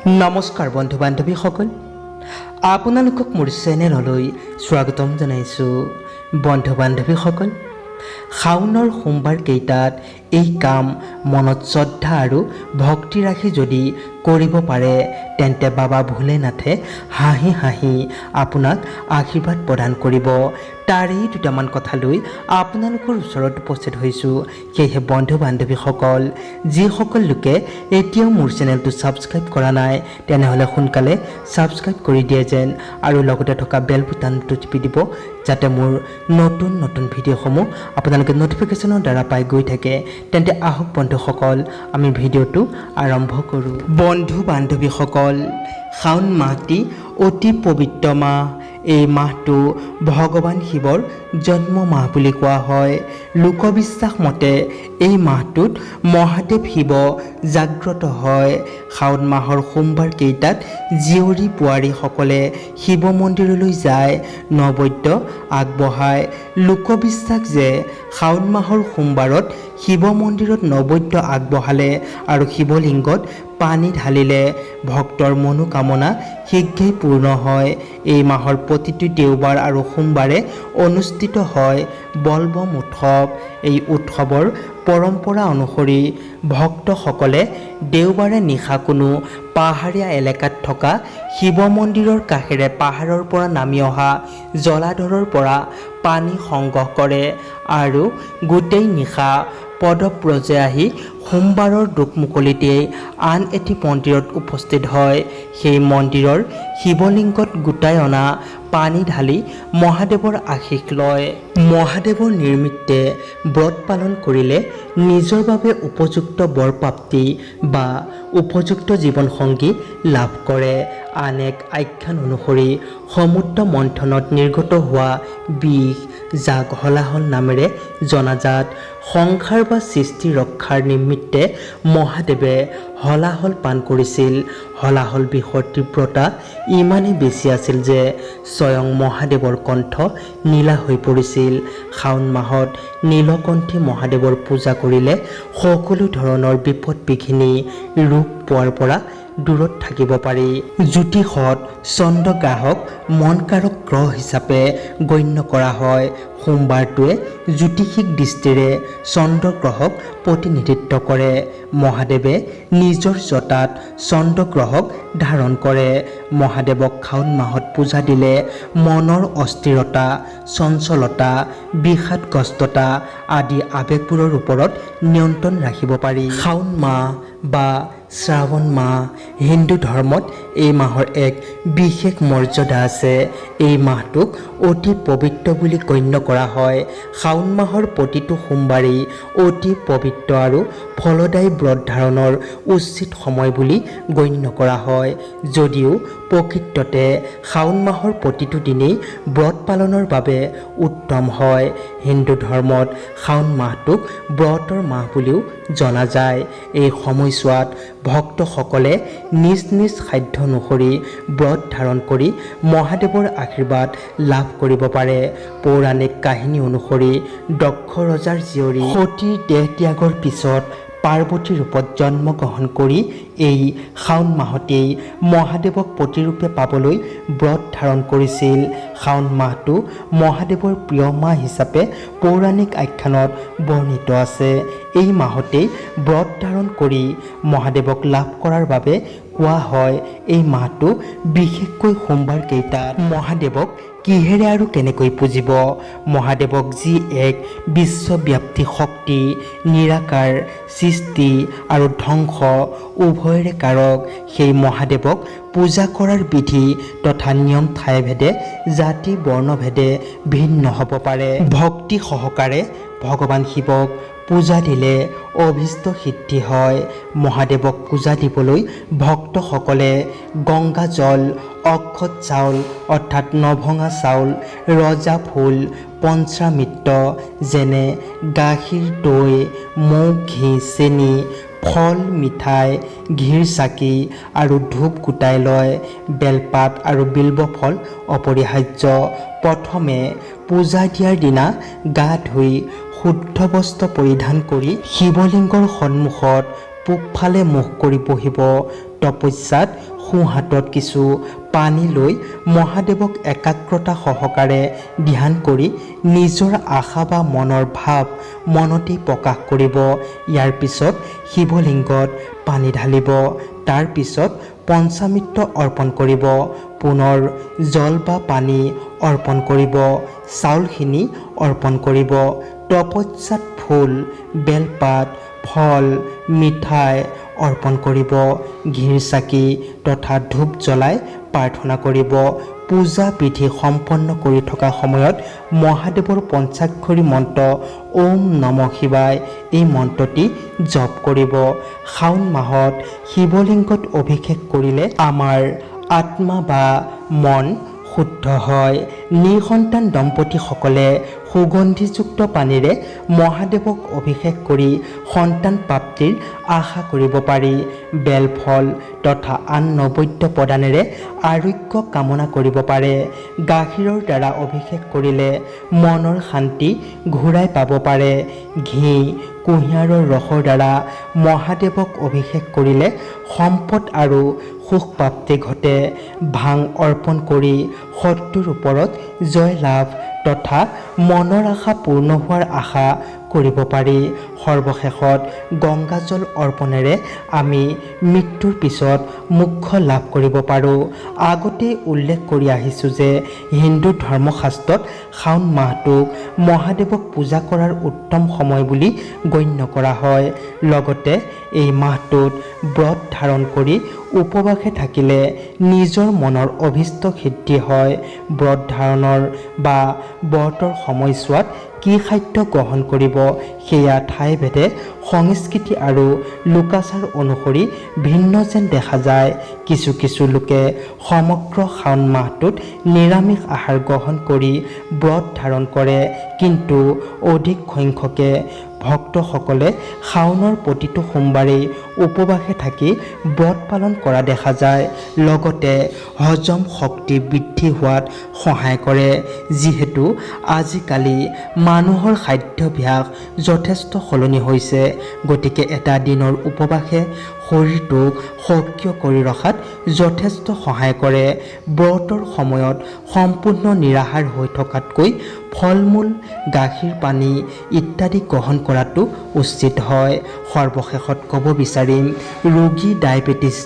নমস্কাৰ বন্ধু বান্ধৱীসকল, আপোনালোকক মোৰ চেনেললৈ স্বাগতম জনাইছোঁ। বন্ধু বান্ধৱীসকল, শাওনৰ সোমবাৰ কেইটাত এই কাম মনত শ্ৰদ্ধা আৰু ভক্তি ৰাখি যদি কৰিব পাৰে তেন্তে বাবা ভোলেনাথে হাঁহি হাঁহি আপোনাক আশীৰ্বাদ প্ৰদান কৰিব। তাৰেই দুটামান কথা লৈ আপোনালোকৰ ওচৰত উপস্থিত হৈছোঁ। সেয়েহে বন্ধু বান্ধৱীসকল, যিসকল লোকে এতিয়াও মোৰ চেনেলটো ছাবস্ক্ৰাইব কৰা নাই তেনেহ'লে সোনকালে ছাবস্ক্ৰাইব কৰি দিয়ে যেন, আৰু লগতে থকা বেল বুটানটো টিপি দিব যাতে মোৰ নতুন নতুন ভিডিঅ'সমূহ আপোনালোকে ন'টিফিকেশ্যনৰ দ্বাৰা পাই গৈ থাকে। তেন্তে আহক বন্ধুসকল, আমি ভিডিঅ'টো আৰম্ভ কৰোঁ। বন্ধু বান্ধৱীসকল, শাওণ মাহটি অতি পবিত্ৰ মাহ। এই মাহটো ভগৱান শিৱৰ জন্ম মাহ বুলি কোৱা হয়। লোকবিশ্বাস মতে এই মাহটোত মহাদেৱ শিৱ জাগ্ৰত হয়। শাওণ মাহৰ সোমবাৰ কেইটাত জীয়ৰী বোৱাৰীসকলে শিৱ মন্দিৰলৈ যায়, নৈবেদ্য আগবঢ়ায়। লোকবিশ্বাস যে শাওণ মাহৰ সোমবাৰত শিৱ মন্দিৰত নৈবেদ্য আগবঢ়ালে আৰু শিৱলিংগত পানী ঢালিলে ভক্তৰ মনোকামনা শীঘ্ৰেই পূৰ্ণ হয়। এই মাহৰ প্ৰতিটো দেওবাৰ আৰু সোমবাৰে অনুষ্ঠিত হয় বলবম উৎসৱ। এই উৎসৱৰ পৰম্পৰা অনুসৰি ভক্তসকলে দেওবাৰে নিশা কোনো পাহাৰীয়া এলেকাত থকা শিৱ মন্দিৰৰ কাষেৰে পাহাৰৰ পৰা নামি অহা জলাধৰৰ পৰা পানী সংগ্ৰহ কৰে আৰু গোটেই নিশা পদব্ৰজে আহি সোমবাৰৰ দোকমুকলিতেই আন এটি মন্দিৰত উপস্থিত হয়। সেই মন্দিৰৰ শিৱলিংগত গোটাই অনা পানী ঢালি মহাদেৱৰ আশীষ লয়। মহাদেৱৰ নিমিত্তে ব্ৰত পালন কৰিলে নিজৰ বাবে উপযুক্ত বৰপ্ৰাপ্তি বা উপযুক্ত জীৱনসংগী লাভ কৰে। আন এক আখ্যান অনুসৰি সমুদ্ৰ মন্থনত নিৰ্গত হোৱা বিষ, যাক হলাহল নামেৰে জনাজাত, সংসাৰ বা সৃষ্টি ৰক্ষাৰ নিমিত্তে মহাদেৱে হলাহল পান কৰিছিল। হলাহল বিষৰ তীব্ৰতা ইমানেই বেছি আছিল যে স্বয়ং মহাদেৱৰ কণ্ঠ নীলা হৈ পৰিছিল। শাওণ মাহত নীলকণ্ঠী মহাদেৱৰ পূজা কৰিলে সকলো ধৰণৰ বিপদ বিঘিনি ৰোগ পোৱাৰ পৰা দূৰত থাকিব পাৰি। জ্যোতিষত চন্দ্ৰগ্ৰাহক মনকাৰক গ্ৰহ হিচাপে গণ্য কৰা হয়। সোমবাৰটোৱে জ্যোতিষিক দৃষ্টিৰে চন্দ্ৰগ্ৰহক প্ৰতিনিধিত্ব কৰে। মহাদেৱে নিজৰ জটাত চন্দ্ৰগ্ৰহক ধাৰণ কৰে। মহাদেৱক শাওণ মাহত পূজা দিলে মনৰ অস্থিৰতা, চঞ্চলতা, বিষাদগ্ৰস্ততা আদি আৱেগবোৰৰ ওপৰত নিয়ন্ত্ৰণ ৰাখিব পাৰি। শাওণ মাহ বা শ্ৰাৱণ মাহ, হিন্দু ধৰ্মত এই মাহৰ এক বিশেষ মৰ্যাদা আছে। এই মাহটোক অতি পবিত্ৰ বুলি গণ্য কৰা হয়। শাওণ মাহৰ প্ৰতিটো সোমবাৰেই অতি পবিত্ৰ আৰু ফলদায়ী ব্ৰত ধাৰণৰ উচিত সময় বুলি গণ্য কৰা হয়। যদিও প্ৰকৃততে শাওণ মাহৰ প্ৰতিটো দিনেই ব্ৰত পালনৰ বাবে উত্তম হয়। হিন্দু ধৰ্মত শাওণ মাহটোক ব্ৰতৰ মাহ বুলিও জনা যায়। এই সময়ছোৱাত ভক্তসকলে নিজ নিজ সাধ্য অনুসৰি ব্ৰত ধাৰণ কৰি মহাদেৱৰ আশীৰ্বাদ লাভ কৰিব পাৰে। পৌৰাণিক কাহিনী অনুসৰি দক্ষ ৰজাৰ জীয়ৰী সতীৰ দেহ ত্যাগৰ পিছত পাৰ্বতী ৰূপত জন্মগ্ৰহণ কৰি এই শাওণ মাহতেই মহাদেৱক প্ৰতিৰূপে পাবলৈ ব্ৰত ধাৰণ কৰিছিল। শাওণ মাহটো মহাদেৱৰ প্ৰিয় মাহ হিচাপে পৌৰাণিক আখ্যানত বৰ্ণিত আছে। এই মাহতেই ব্ৰত ধাৰণ কৰি মহাদেৱক লাভ কৰাৰ বাবে কোৱা হয়। এই মাহটো বিশেষকৈ সোমবাৰ কেইটাত মহাদেৱক কিহেৰে আৰু কেনেকৈ পুজিব? মহাদেৱক যি এক বিশ্বব্যাপী শক্তি, নিৰাকাৰ, সৃষ্টি আৰু ধ্বংস উভয়ৰে কাৰক, সেই মহাদেৱক পূজা কৰাৰ বিধি তথা নিয়ম ঠাইভেদে, জাতি বৰ্ণভেদে ভিন্ন হ'ব পাৰে। ভক্তি সহকাৰে ভগৱান শিৱক পূজা দিলে অভীষ্ট সিদ্ধি হয়। মহাদেৱক পূজা দিবলৈ ভক্তসকলে গংগা জল, অক্ষত চাউল অৰ্থাৎ নভঙা চাউল, ৰজা ফুল, পঞ্চামৃত যেনে গাখীৰ, দৈ, মৌ, ঘি, চেনি, ফল, মিঠাই, ঘিৰ চাকি আৰু ধূপ গোটাই লয়। বেলপাত আৰু বিল্ব ফল অপৰিহাৰ্য। প্ৰথমে পূজা দিয়াৰ দিনা গা ধুই শুদ্ধ বস্ত্ৰ পৰিধান কৰি শিৱলিংগৰ সন্মুখত পূবফালে মুখ কৰি বহিব। তপস্যাত সোঁহাতত কিছু পানী লৈ মহাদেৱক একাগ্ৰতা সহকাৰে ধ্যান কৰি নিজৰ আশা বা মনৰ ভাৱ মনতেই প্ৰকাশ কৰিব। ইয়াৰ পিছত শিৱলিংগত পানী ঢালিব। তাৰ পিছত পঞ্চামৃত অৰ্পণ কৰিব। পুনৰ জল বা পানী অৰ্পণ কৰিব। চাউলখিনি অৰ্পণ কৰিব। তপস্যাত ফুল, বেলপাত, ফল, মিঠাই অৰ্পণ কৰিব। ঘিৰ চাকি তথা ধূপ জ্বলাই প্ৰাৰ্থনা কৰিব। পূজা বিধি সম্পন্ন কৰি থকা সময়ত মহাদেৱৰ পঞ্চাক্ষৰী মন্ত্ৰ ওম নমঃ শিৱায় এই মন্ত্ৰটি জপ কৰিব। শাওণ মাহত শিৱলিংগত অভিষেক কৰিলে আমাৰ আত্মা বা মন শুদ্ধ হয়। নিঃসন্তান দম্পতীসকলে সুগন্ধিযুক্ত পানীৰে মহাদেৱক অভিষেক কৰি সন্তান প্ৰাপ্তিৰ আশা কৰিব পাৰি। বেলফল তথা আন নৈবেদ্য প্ৰদানেৰে আৰোগ্য কামনা কৰিব পাৰে। গাখীৰৰ দ্বাৰা অভিষেক কৰিলে মনৰ শান্তি ঘূৰাই পাব পাৰে। ঘি, কুঁহিয়াৰৰ ৰসৰ দ্বাৰা মহাদেৱক অভিষেক কৰিলে সম্পদ আৰু সুখ প্ৰাপ্তি ঘটে। ভাং অৰ্পণ কৰি শত্ৰুৰ ওপৰত জয় লাভ তথা মনৰ আশা পূৰ্ণ হোৱাৰ আশা কৰিব পাৰি। সৰ্বশেষত গংগাজল অৰ্পণেৰে আমি মৃত্যুৰ পিছত মোক্ষ লাভ কৰিব পাৰোঁ। আগতেই উল্লেখ কৰি আহিছোঁ যে হিন্দু ধৰ্মশাস্ত্ৰত শাওণ মাহটোক মহাদেৱক পূজা কৰাৰ উত্তম সময় বুলি গণ্য কৰা হয়। লগতে এই মাহটোত ব্ৰত ধাৰণ কৰি উপবাসে থাকিলে নিজৰ মনৰ অভীষ্ট সিদ্ধি হয়। ব্ৰত ধাৰণৰ বা ব্ৰতৰ সময়ছোৱাত কি খাদ্য গ্ৰহণ কৰিব সেয়া ঠাইভেদে সংস্কৃতি আৰু লোকাচাৰ অনুসৰি ভিন্ন যেন দেখা যায়। কিছু কিছু লোকে সমগ্ৰ শাওণ মাহটোত নিৰামিষ আহাৰ গ্ৰহণ কৰি ব্ৰত ধাৰণ কৰে, কিন্তু অধিক সংখ্যকে ভক্তসকলে শাওণৰ প্ৰতিটো সোমবাৰেই উপবাসে থাকি ব্ৰত পালন কৰা দেখা যায়। লগতে হজম শক্তি বৃদ্ধি হোৱাত সহায় কৰে। যিহেতু আজিকালি মানুহৰ খাদ্যাভ্যাস যথেষ্ট সলনি হৈছে, গতিকে এটা দিনৰ উপবাসে শৰীৰটোক সক্ৰিয় কৰি ৰখাত যথেষ্ট সহায় কৰে। ব্ৰতৰ সময়ত সম্পূৰ্ণ নিৰাহাৰ হৈ থকাতকৈ ফল মূল, গাখীৰ, পানী ইত্যাদি গ্ৰহণ কৰাটো উচিত হয়। সৰ্বশেষত ক'ব বিচাৰিম, ৰোগী, ডায়েবেটিছ,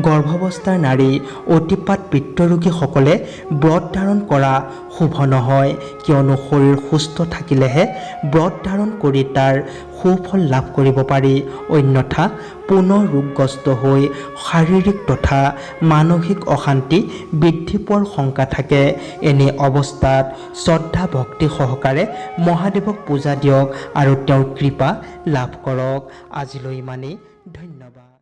গৰ্ভাৱস্থাৰ নাৰী, অতিপাত পিত্তৰোগীসকলে ব্ৰত ধাৰণ কৰা শুভ নহয়, কিয়নো শৰীৰ সুস্থ থাকিলেহে ব্ৰত ধাৰণ কৰি তাৰ সুফল লাভ কৰিব পাৰি। অন্যথা পুনৰ ৰোগগ্ৰস্ত হৈ শাৰীৰিক তথা মানসিক অশান্তি বৃদ্ধি পোৱাৰ শংকা থাকে। এনে অৱস্থাত শ্ৰদ্ধা ভক্তি সহকাৰে মহাদেৱক পূজা দিয়ক আৰু তেওঁৰ কৃপা লাভ কৰক। আজিলৈ ইমানেই। ধন্যবাদ।